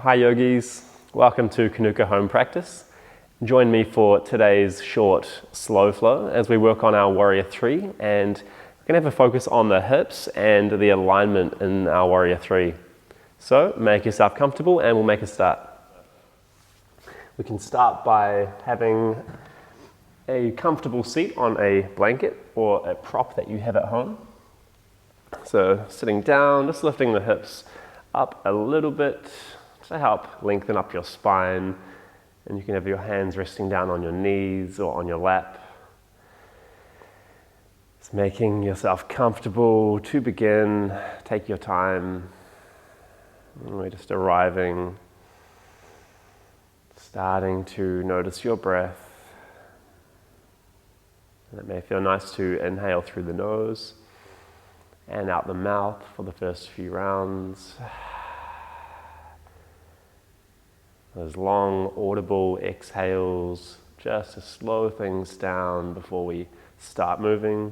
Hi yogis, welcome to Kanuka Home Practice. Join me for today's short slow flow as we work on our Warrior 3, and we're going to have a focus on the hips and the alignment in our Warrior 3. So make yourself comfortable and we'll make a start. We can start by having a comfortable seat on a blanket or a prop that you have at home. So sitting down, just lifting the hips up a little bit to help lengthen up your spine, and you can have your hands resting down on your knees or on your lap. Just making yourself comfortable to begin. Take your time. And we're just arriving, starting to notice your breath. And it may feel nice to inhale through the nose and out the mouth for the first few rounds. Those long, audible exhales, just to slow things down before we start moving.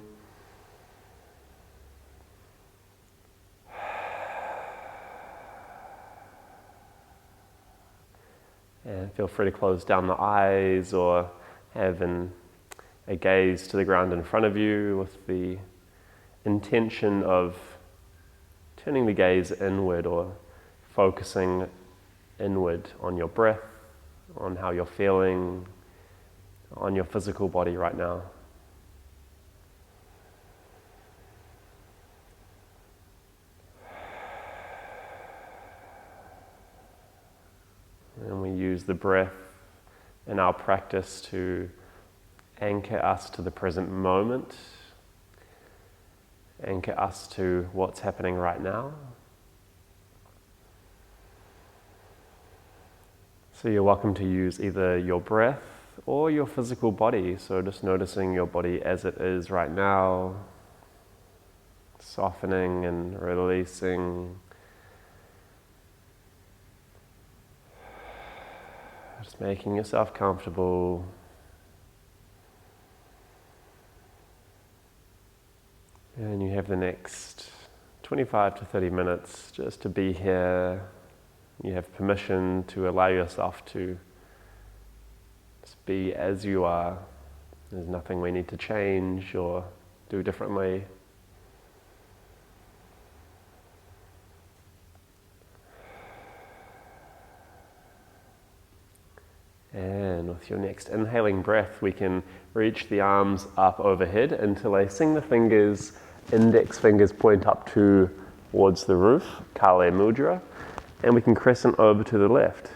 And feel free to close down the eyes or have a gaze to the ground in front of you with the intention of turning the gaze inward or focusing inward on your breath, on how you're feeling, on your physical body right now. And we use the breath in our practice to anchor us to the present moment, anchor us to what's happening right now. So you're welcome to use either your breath or your physical body. So just noticing your body as it is right now, softening and releasing. Just making yourself comfortable. And you have the next 25 to 30 minutes just to be here. You have permission to allow yourself to just be as you are. There's nothing we need to change or do differently. And with your next inhaling breath, we can reach the arms up overhead, interlacing the fingers. Index fingers point up towards the roof, Kale Mudra, and we can crescent over to the left.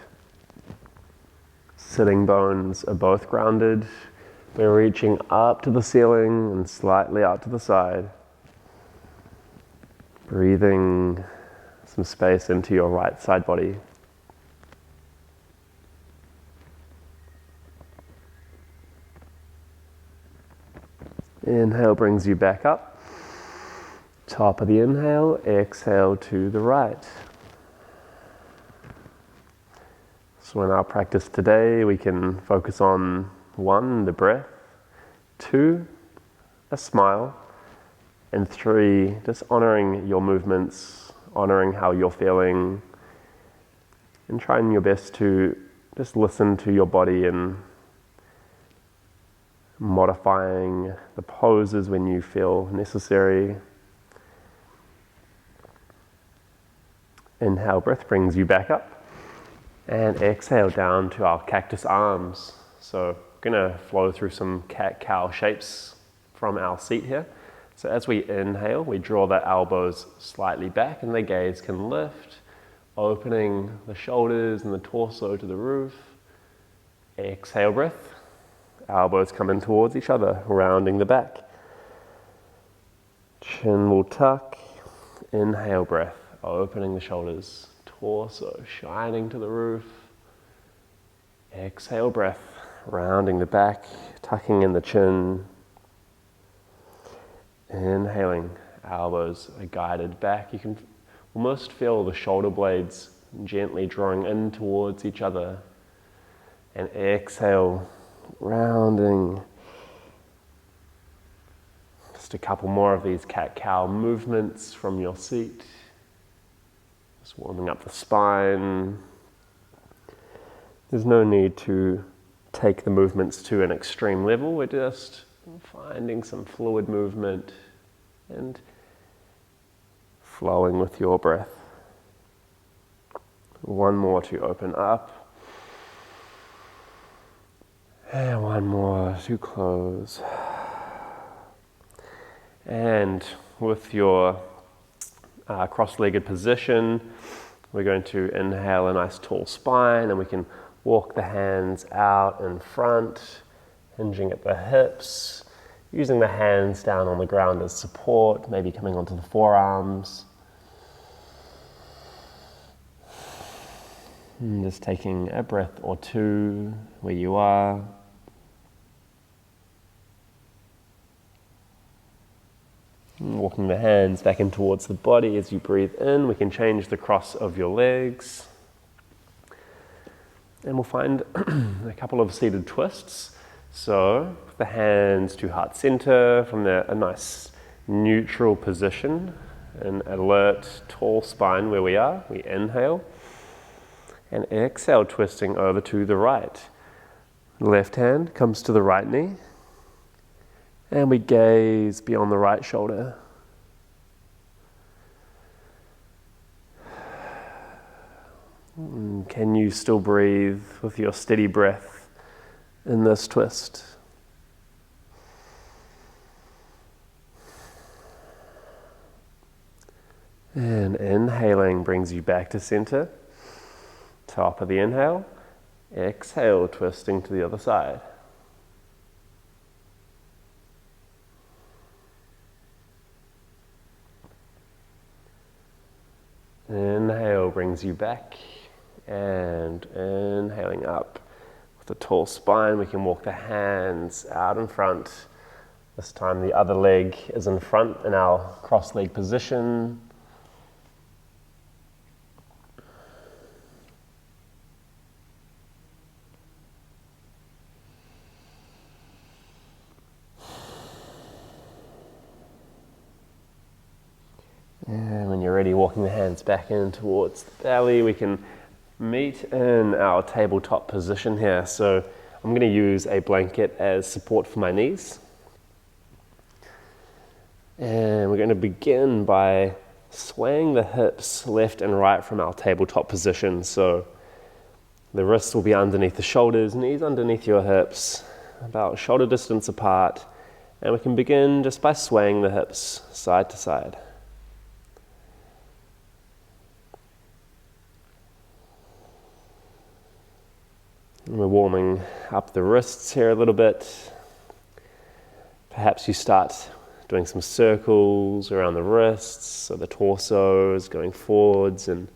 Sitting bones are both grounded. We're reaching up to the ceiling and slightly out to the side. Breathing some space into your right side body. Inhale brings you back up. Top of the inhale, exhale to the right. So in our practice today, we can focus on 1, the breath, 2, a smile, and 3, just honoring your movements, honoring how you're feeling, and trying your best to just listen to your body and modifying the poses when you feel necessary. Inhale, breath brings you back up, and exhale down to our cactus arms. So we're going to flow through some cat-cow shapes from our seat here. So as we inhale, we draw the elbows slightly back and the gaze can lift, opening the shoulders and the torso to the roof. Exhale, breath. Elbows come in towards each other, rounding the back. Chin will tuck. Inhale, breath. Opening the shoulders, torso shining to the roof. Exhale, breath, rounding the back, tucking in the chin. Inhaling, elbows are guided back. You can almost feel the shoulder blades gently drawing in towards each other. And exhale, rounding. Just a couple more of these cat-cow movements from your seat. Just warming up the spine, There's no need to take the movements to an extreme level. We're just finding some fluid movement and flowing with your breath. One more to open up. And one more to close. And with your cross-legged position, we're going to inhale a nice tall spine, and we can walk the hands out in front, hinging at the hips, using the hands down on the ground as support, maybe coming onto the forearms. And just taking a breath or two where you are. And walking the hands back in towards the body as you breathe in. We can change the cross of your legs. And we'll find a couple of seated twists. So the hands to heart center from a nice neutral position, an alert, tall spine where we are. We inhale and exhale, twisting over to the right. Left hand comes to the right knee and we gaze beyond the right shoulder. Can you still breathe with your steady breath in this twist? And inhaling brings you back to center. Top of the inhale. Exhale, twisting to the other side. Inhale brings you back. And inhaling up. With a tall spine, we can walk the hands out in front. This time the other leg is in front in our cross-leg position. And when you're ready, walking the hands back in towards the belly, we can meet in our tabletop position here. So I'm going to use a blanket as support for my knees. And we're going to begin by swaying the hips left and right from our tabletop position. So the wrists will be underneath the shoulders, knees underneath your hips, about shoulder distance apart. And we can begin just by swaying the hips side to side. We're warming up the wrists here a little bit. Perhaps you start doing some circles around the wrists, so the torso is going forwards and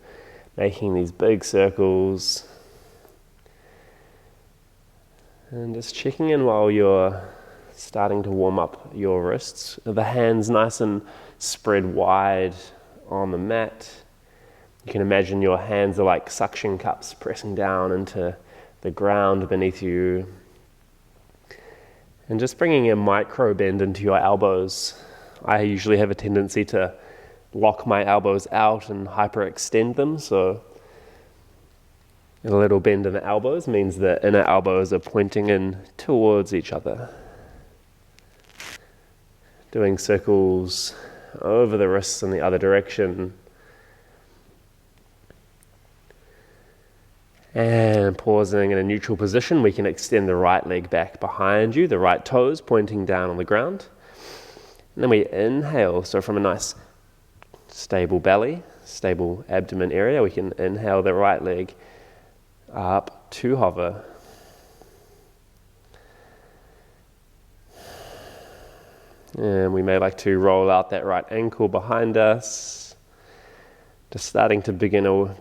making these big circles. And just checking in while you're starting to warm up your wrists. The hands nice and spread wide on the mat. You can imagine your hands are like suction cups pressing down into the ground beneath you, and just bringing a micro bend into your elbows. I usually have a tendency to lock my elbows out and hyperextend them, so a little bend in the elbows means the inner elbows are pointing in towards each other. Doing circles over the wrists in the other direction. And pausing in a neutral position, we can extend the right leg back behind you, the right toes pointing down on the ground. And then we inhale, so from a nice stable belly, stable abdomen area, we can inhale the right leg up to hover. And we may like to roll out that right ankle behind us. Just starting to begin or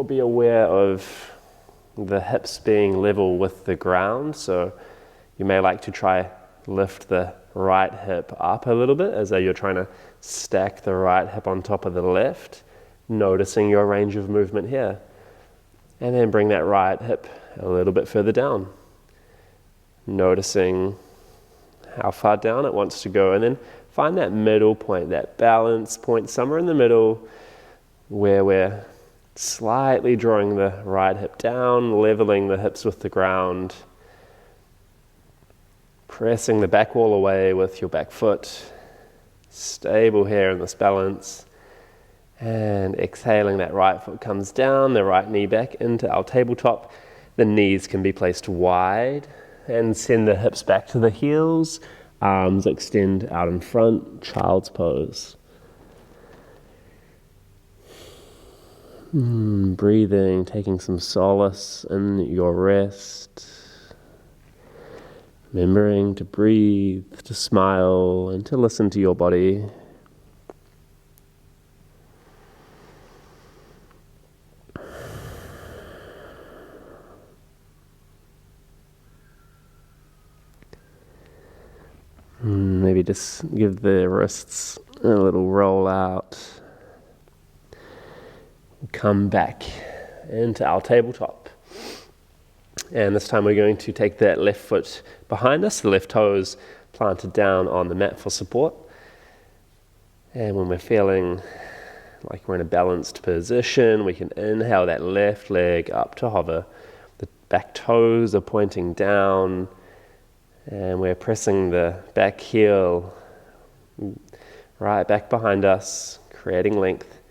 be aware of the hips being level with the ground. So you may like to try lift the right hip up a little bit as though you're trying to stack the right hip on top of the left, noticing your range of movement here. And then bring that right hip a little bit further down, noticing how far down it wants to go, and then find that middle point, that balance point somewhere in the middle where we're Slightly drawing the right hip down, leveling the hips with the ground, pressing the back wall away with your back foot, stable here in this balance, and exhaling, that right foot comes down, the right knee back into our tabletop. The knees can be placed wide, and send the hips back to the heels, arms extend out in front, child's pose. Breathing, taking some solace in your rest. Remembering to breathe, to smile, and to listen to your body. Maybe just give the wrists a little roll out. Come back into our tabletop. And this time we're going to take that left foot behind us, the left toes planted down on the mat for support. And when we're feeling like we're in a balanced position, we can inhale that left leg up to hover. The back toes are pointing down, and we're pressing the back heel right back behind us, creating length.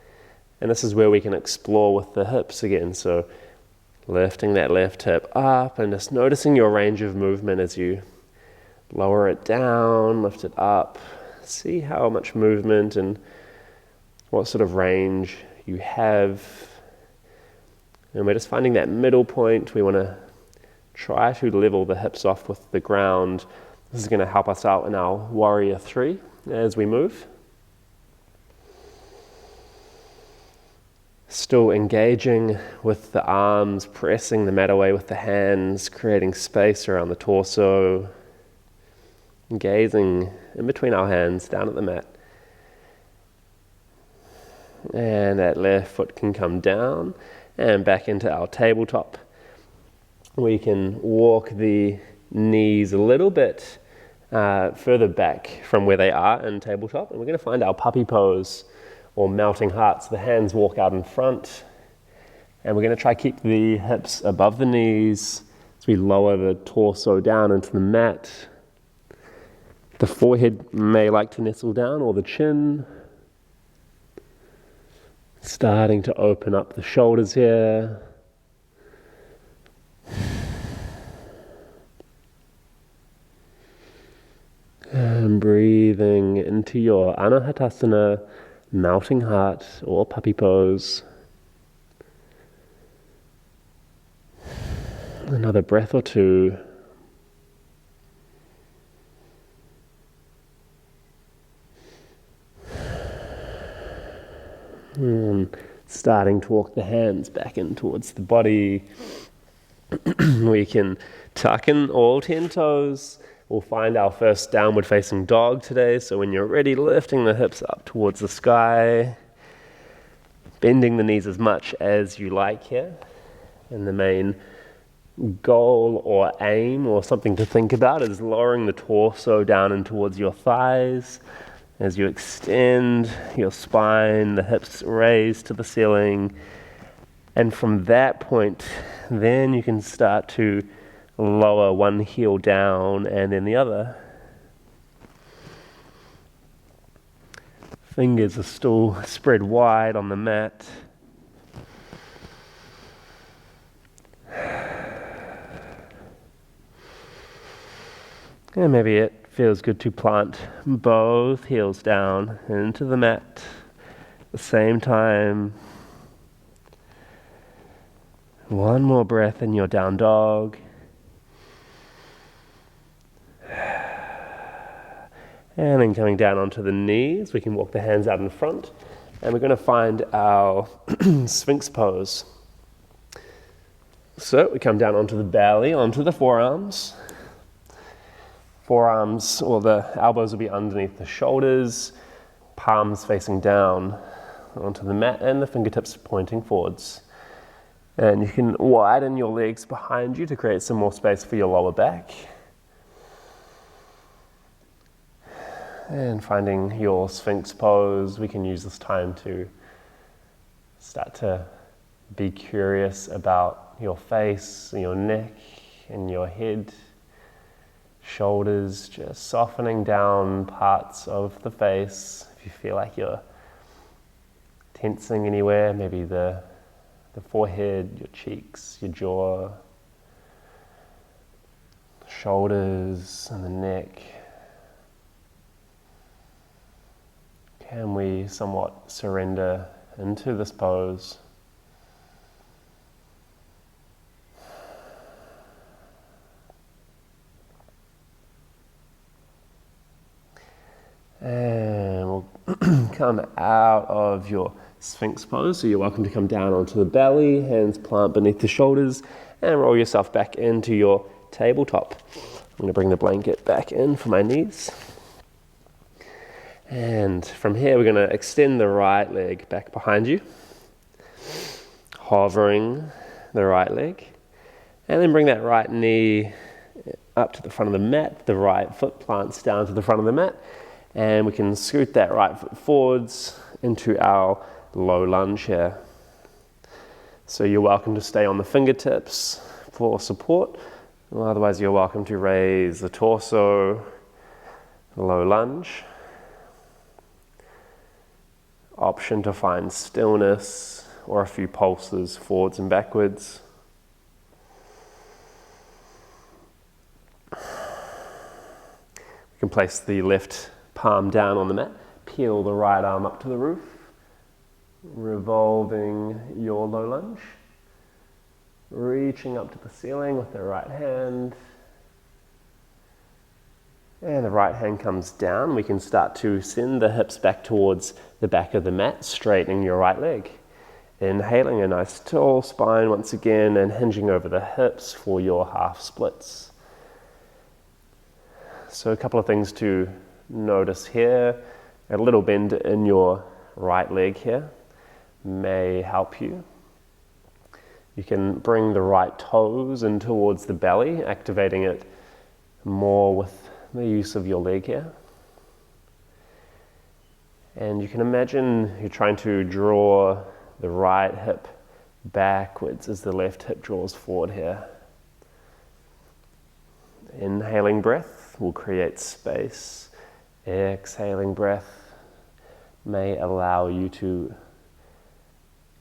And this is where we can explore with the hips again. So lifting that left hip up and just noticing your range of movement as you lower it down, lift it up. See how much movement and what sort of range you have. And we're just finding that middle point. We want to try to level the hips off with the ground. This is going to help us out in our warrior 3 as we move. Still engaging with the arms, pressing the mat away with the hands, creating space around the torso, gazing in between our hands down at the mat. And that left foot can come down and back into our tabletop. We can walk the knees a little bit further back from where they are in tabletop, and we're going to find our puppy pose or melting hearts. The hands walk out in front, and we're going to try keep the hips above the knees as we lower the torso down into the mat. The forehead may like to nestle down, or the chin. Starting to open up the shoulders here. And breathing into your Anahatasana, melting heart or puppy pose. Another breath or two. And starting to walk the hands back in towards the body. We can tuck in all 10 toes. We'll find our first downward facing dog today. So when you're ready, lifting the hips up towards the sky, bending the knees as much as you like here. And the main goal or aim or something to think about is lowering the torso down and towards your thighs. As you extend your spine, the hips raise to the ceiling. And from that point, then you can start to lower one heel down and then the other. Fingers are still spread wide on the mat. And maybe it feels good to plant both heels down into the mat at the same time. One more breath in your down dog. And then coming down onto the knees, we can walk the hands out in front. And we're going to find our Sphinx Pose. So we come down onto the belly, onto the forearms. Forearms, or the elbows will be underneath the shoulders. Palms facing down onto the mat and the fingertips pointing forwards. And you can widen your legs behind you to create some more space for your lower back. And finding your Sphinx Pose, we can use this time to start to be curious about your face, your neck, and your head, shoulders, just softening down parts of the face. If you feel like you're tensing anywhere, maybe the forehead, your cheeks, your jaw, shoulders and the neck. Can we somewhat surrender into this pose? And we'll come out of your Sphinx Pose. So you're welcome to come down onto the belly, hands plant beneath the shoulders, and roll yourself back into your tabletop. I'm going to bring the blanket back in for my knees. And from here we're going to extend the right leg back behind you, hovering the right leg, and then bring that right knee up to the front of the mat. The right foot plants down to the front of the mat, and we can scoot that right foot forwards into our low lunge here. So you're welcome to stay on the fingertips for support. Otherwise you're welcome to raise the torso, low lunge. Option to find stillness or a few pulses forwards and backwards. We can place the left palm down on the mat, peel the right arm up to the roof, revolving your low lunge, reaching up to the ceiling with the right hand, and the right hand comes down. We can start to send the hips back towards the back of the mat, straightening your right leg. Inhaling a nice tall spine once again, and hinging over the hips for your half splits. So a couple of things to notice here. A little bend in your right leg here may help you. You can bring the right toes in towards the belly, activating it more with the use of your leg here. And you can imagine you're trying to draw the right hip backwards as the left hip draws forward here. Inhaling breath will create space. Exhaling breath may allow you to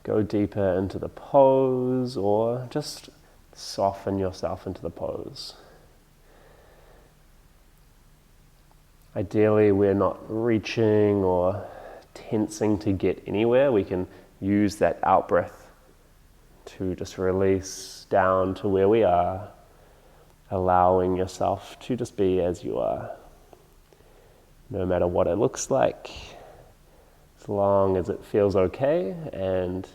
go deeper into the pose, or just soften yourself into the pose. Ideally, we're not reaching or tensing to get anywhere. We can use that out breath to just release down to where we are, allowing yourself to just be as you are, no matter what it looks like, as long as it feels okay and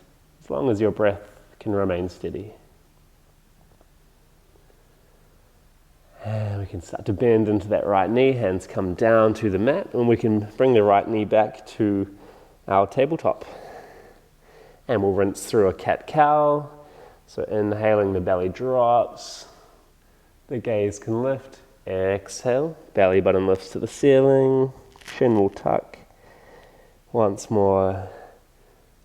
as long as your breath can remain steady. And we can start to bend into that right knee, hands come down to the mat, and we can bring the right knee back to our tabletop. And we'll rinse through a cat-cow. So inhaling, the belly drops, the gaze can lift. Exhale, belly button lifts to the ceiling, chin will tuck. Once more,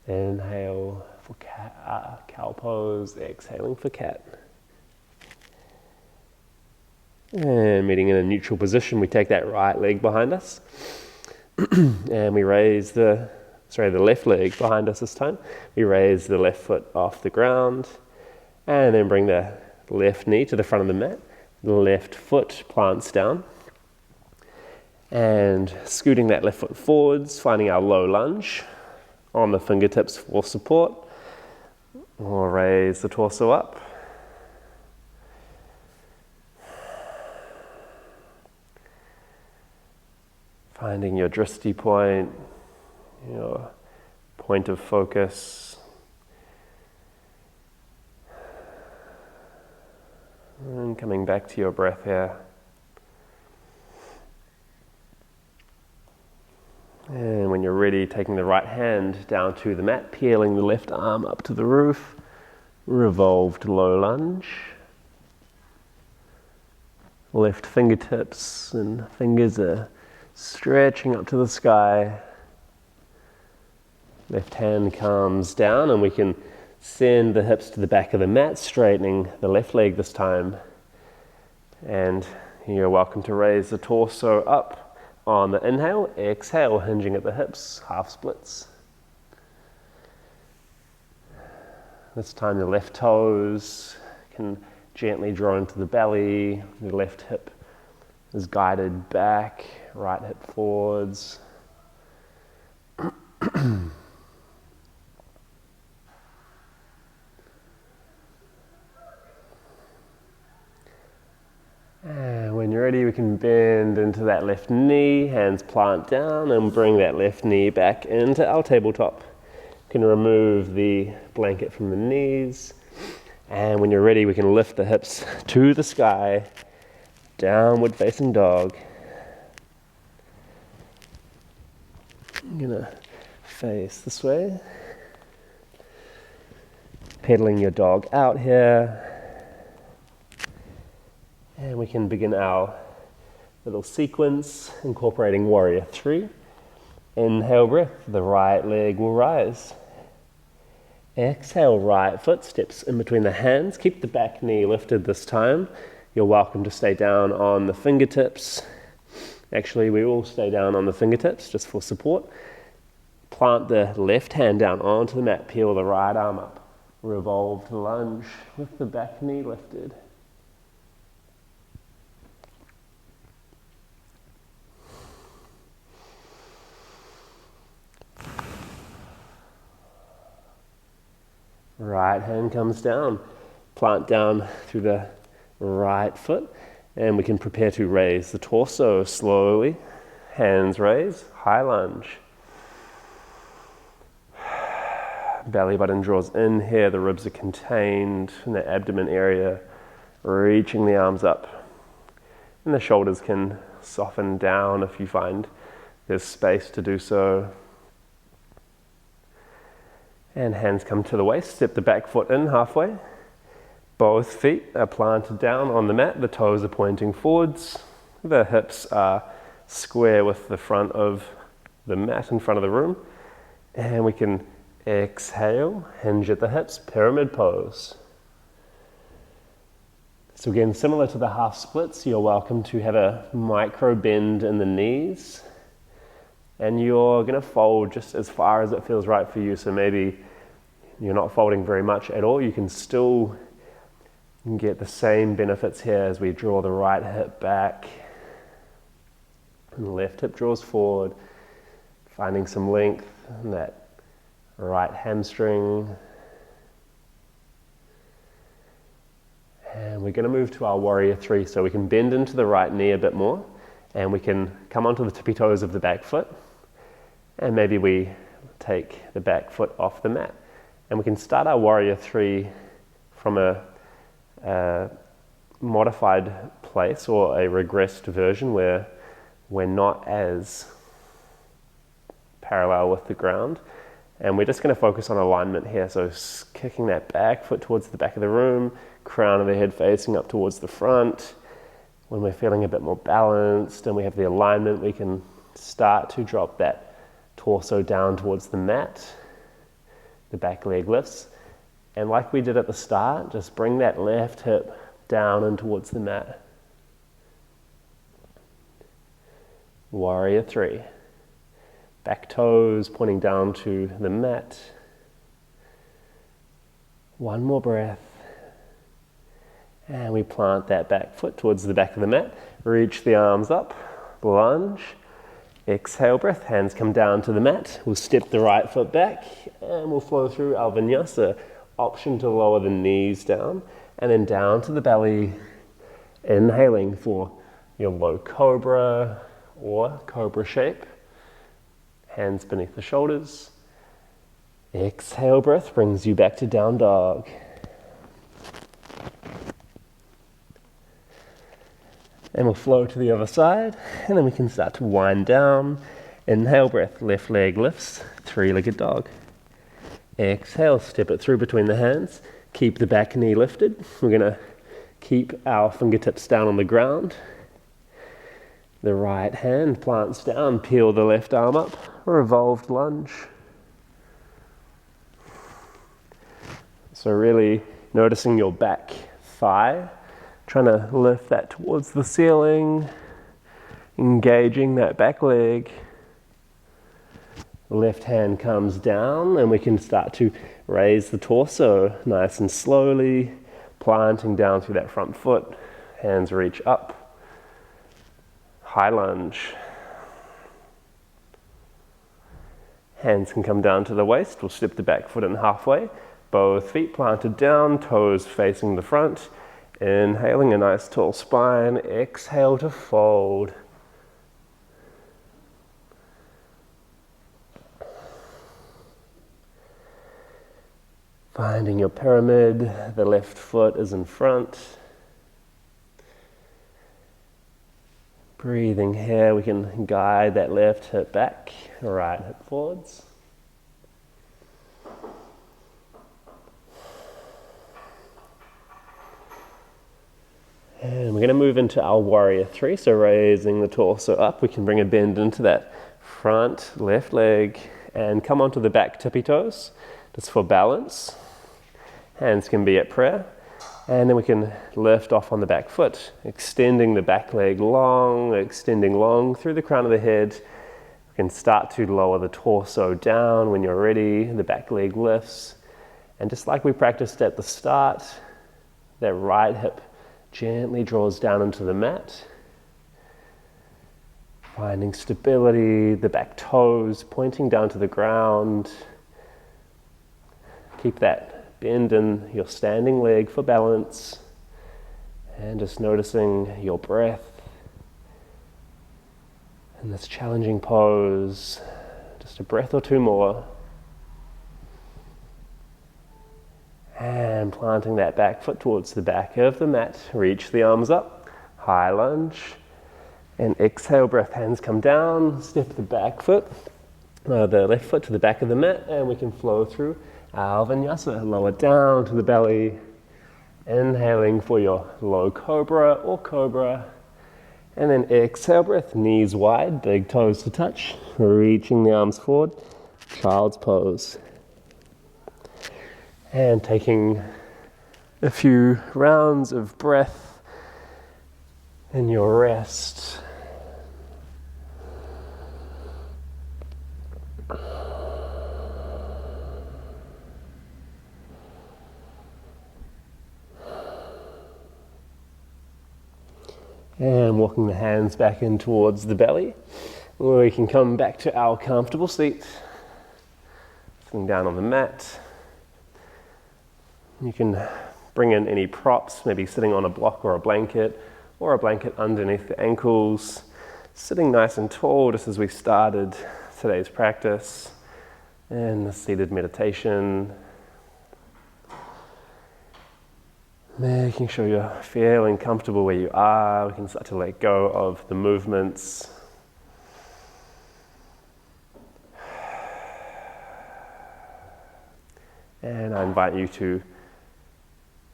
inhale for cow pose, exhaling for cat. And meeting in a neutral position, we take that right leg behind us and we raise the left leg behind us this time. We raise the left foot off the ground and then bring the left knee to the front of the mat. The left foot plants down and scooting that left foot forwards, finding our low lunge on the fingertips for support. We'll raise the torso up. Finding your drishti point, your point of focus. And coming back to your breath here. And when you're ready, taking the right hand down to the mat, peeling the left arm up to the roof. Revolved low lunge. Left fingertips and fingers are stretching up to the sky. Left hand comes down and we can Send the hips to the back of the mat, straightening the left leg this time. And you're welcome to raise the torso up on the inhale. Exhale, hinging at the hips, half splits. This time the left toes can gently draw into the belly. The left hip is guided back, right hip forwards. And when you're ready, we can bend into that left knee, hands plant down, and bring that left knee back into our tabletop. You can remove the blanket from the knees. And when you're ready, we can lift the hips to the sky, downward facing dog. I'm gonna face this way. Pedaling your dog out here. And we can begin our little sequence, incorporating Warrior 3. Inhale breath, the right leg will rise. Exhale, right foot steps in between the hands. Keep the back knee lifted this time. You're welcome to stay down on the fingertips. Actually, we will stay down on the fingertips just for support. Plant the left hand down onto the mat. Peel the right arm up. Revolved lunge with the back knee lifted. Right hand comes down, plant down through the right foot, and we can prepare to raise the torso slowly. Hands raise, high lunge. Belly button draws in here, the ribs are contained in the abdomen area, reaching the arms up. And the shoulders can soften down if you find there's space to do so. And hands come to the waist, step the back foot in halfway. Both feet are planted down on the mat, the toes are pointing forwards. The hips are square with the front of the mat in front of the room. And we can exhale, hinge at the hips, pyramid pose. So again, similar to the half splits, you're welcome to have a micro bend in the knees. And you're going to fold just as far as it feels right for you. So maybe you're not folding very much at all. You can still get the same benefits here as we draw the right hip back. And the left hip draws forward, finding some length in that right hamstring. And we're going to move to our Warrior 3. So we can bend into the right knee a bit more. And we can come onto the tippy toes of the back foot. And maybe we take the back foot off the mat. And we can start our Warrior 3 from a modified place or a regressed version where we're not as parallel with the ground. And we're just going to focus on alignment here. So kicking that back foot towards the back of the room, crown of the head facing up towards the front. When we're feeling a bit more balanced and we have the alignment, we can start to drop that torso down towards the mat. The back leg lifts. And like we did at the start, just bring that left hip down and towards the mat. Warrior 3. Back toes pointing down to the mat. One more breath. And we plant that back foot towards the back of the mat. Reach the arms up. Lunge. Exhale breath. Hands come down to the mat. We'll step the right foot back and we'll flow through our vinyasa. Option to lower the knees down and then down to the belly. Inhaling for your low cobra or cobra shape. Hands beneath the shoulders. Exhale breath brings you back to down dog. And we'll flow to the other side, and then we can start to wind down. Inhale breath, left leg lifts, three-legged dog. Exhale, step it through between the hands. Keep the back knee lifted. We're going to keep our fingertips down on the ground. The right hand plants down, peel the left arm up. Revolved lunge. So really noticing your back thigh, trying to lift that towards the ceiling, engaging that back leg. The left hand comes down and we can start to raise the torso nice and slowly, planting down through that front foot. Hands reach up. High lunge. Hands can come down to the waist. We'll slip the back foot in halfway. Both feet planted down, toes facing the front. Inhaling a nice tall spine. Exhale to fold. Finding your pyramid, the left foot is in front. Breathing here, we can guide that left hip back, right hip forwards. And we're going to move into our warrior three, so raising the torso up, we can bring a bend into that front left leg and come onto the back tippy toes, just for balance. Hands can be at prayer, and then we can lift off on the back foot, extending the back leg long, extending long through the crown of the head. We can start to lower the torso down. When you're ready, the back leg lifts, and just like we practiced at the start, that right hip gently draws down into the mat, finding stability, the back toes pointing down to the ground. Keep that bend in your standing leg for balance, and just noticing your breath in this challenging pose. Just a breath or two more. And planting that back foot towards the back of the mat. Reach the arms up, high lunge, and exhale, breath, hands come down, step the back foot, the left foot to the back of the mat, and we can flow through our vinyasa, lower down to the belly, inhaling for your low cobra or cobra, and then exhale, breath, knees wide, big toes to touch, reaching the arms forward, child's pose. And taking a few rounds of breath in your rest. And walking the hands back in towards the belly. We can come back to our comfortable seat. Sitting down on the mat. You can bring in any props, maybe sitting on a block or a blanket underneath the ankles. Sitting nice and tall just as we started today's practice. And the seated meditation. Making sure you're feeling comfortable where you are. We can start to let go of the movements. And I invite you to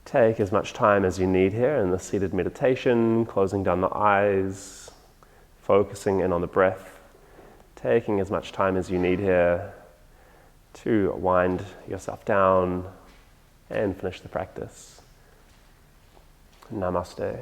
take as much time as you need here in the seated meditation, closing down the eyes, focusing in on the breath, taking as much time as you need here to wind yourself down and finish the practice. Namaste.